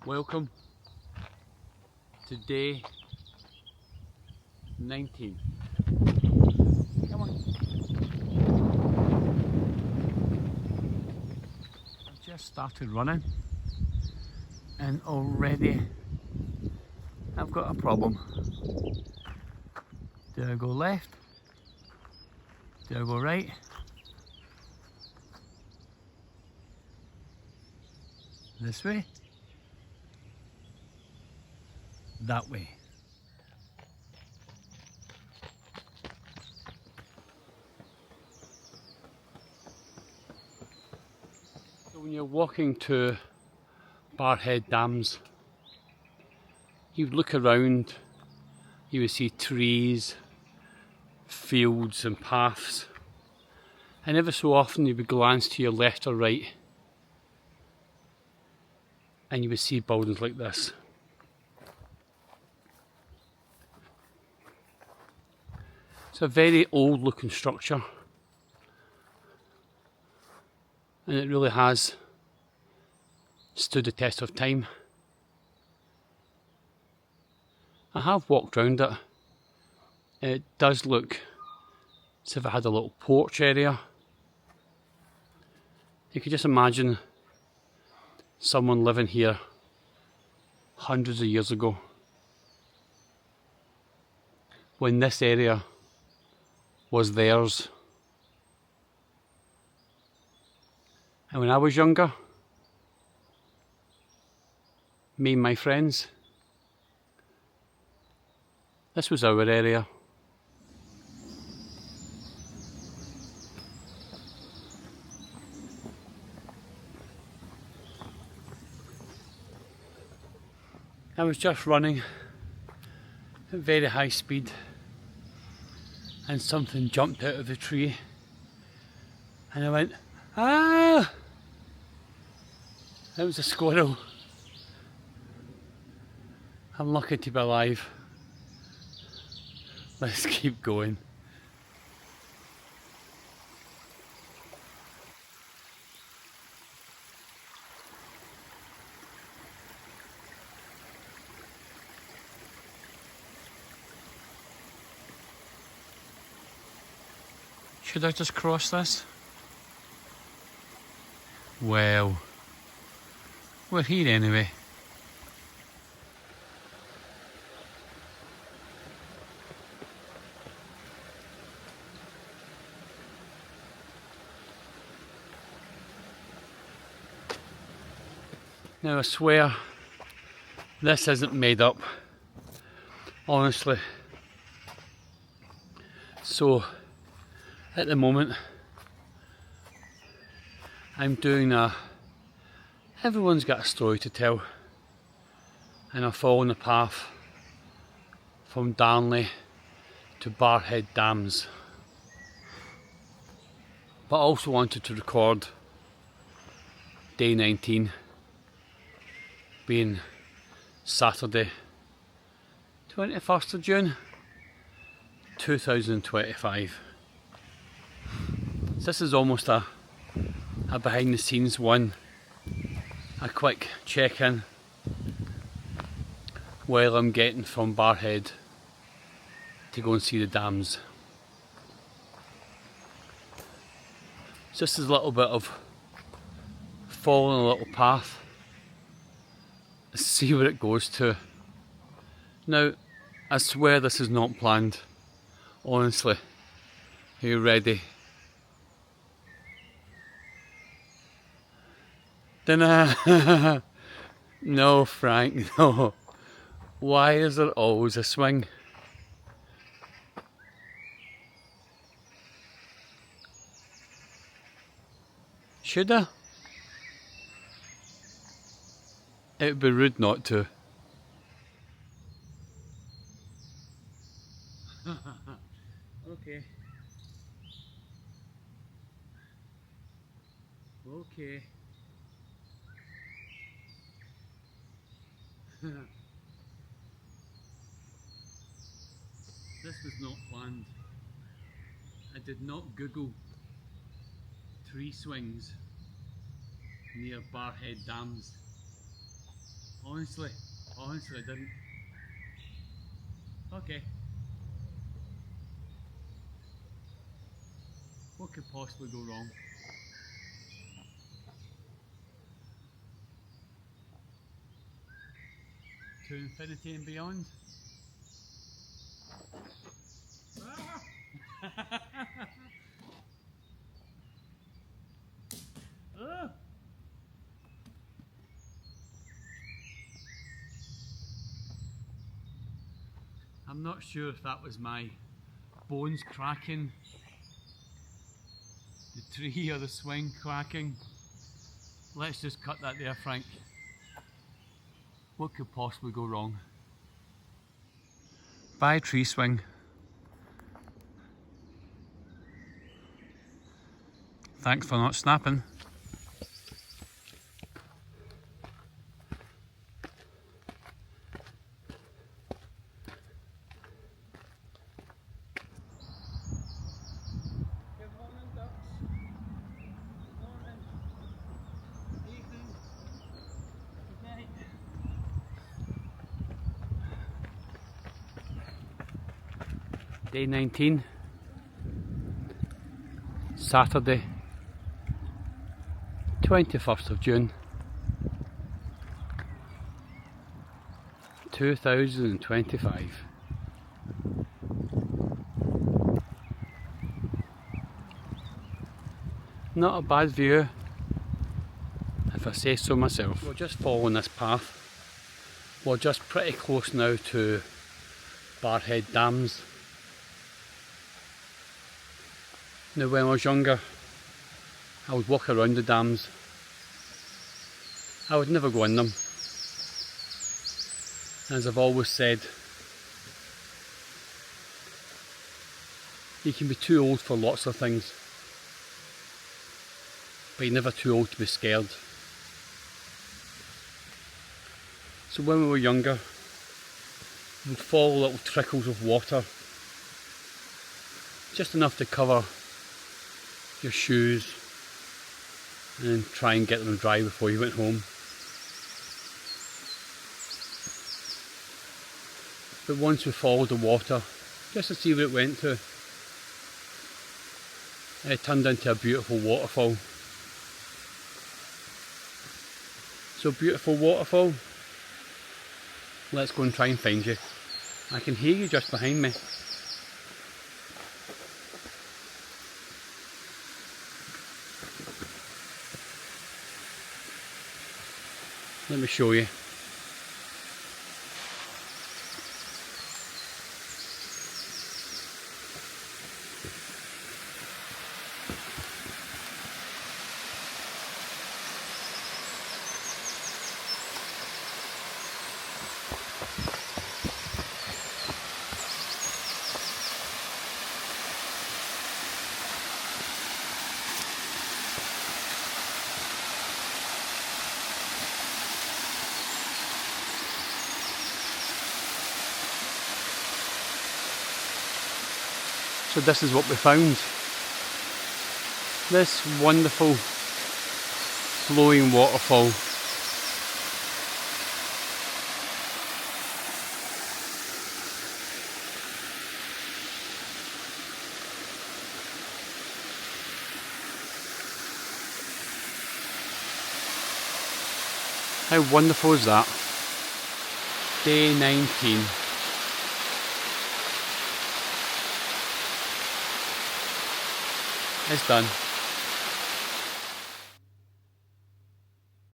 Welcome to day 19. Come on. I've just started running and already I've got a problem. Do I go left? Do I go right? This way? That way. So when you're walking to Barrhead Dams, you look around, you would see trees, fields and paths, and ever so often you would glance to your left or right and you would see buildings like this. It's a very old looking structure and it really has stood the test of time. I have walked around it. It does look as if it had a little porch area. You could just imagine someone living here hundreds of years ago when this area was theirs. And when I was younger, me and my friends, this was our area. I was just running at very high speed and something jumped out of the tree and I went, ah! It was a squirrel. I'm lucky to be alive. Let's keep going. Should I just cross this? Well, we're here anyway. Now I swear this isn't made up, honestly. So at the moment I'm doing everyone's got a story to tell, and I'm following the path from Darnley to Barrhead Dams. But I also wanted to record day 19 being Saturday 21st of June 2025. So this is almost a behind the scenes one, a quick check in while I'm getting from Barrhead to go and see the dams. So this is a little bit of following a little path, see where it goes to. Now I swear this is not planned, honestly. Are you ready? Then no, Frank, no. Why is there always a swing? Should I? It would be rude not to. Okay. Okay. This was not planned. I did not Google tree swings near Barrhead Dams. Honestly, I didn't. Okay. What could possibly go wrong? To infinity and beyond? Ah! I'm not sure if that was my bones cracking, the tree or the swing cracking. Let's just cut that there, Frank. What could possibly go wrong? Bye, tree swing. Thanks for not snapping. Good morning, ducks. Good morning. Evening. Good night. Day 19. Saturday, 21st of June, 2025. Not a bad view, if I say so myself. We're just following this path. We're just pretty close now to Barrhead Dams. Now when I was younger, I would walk around the dams. I would never go in them. As I've always said, you can be too old for lots of things, but you're never too old to be scared. So when we were younger, we'd follow little trickles of water, just enough to cover your shoes and try and get them dry before you went home. But once we followed the water, just to see where it went to, it turned into a beautiful waterfall. So beautiful waterfall, let's go and try and find you. I can hear you just behind me. Let me show you. So this is what we found. This wonderful flowing waterfall. How wonderful is that? Day 19. It's done.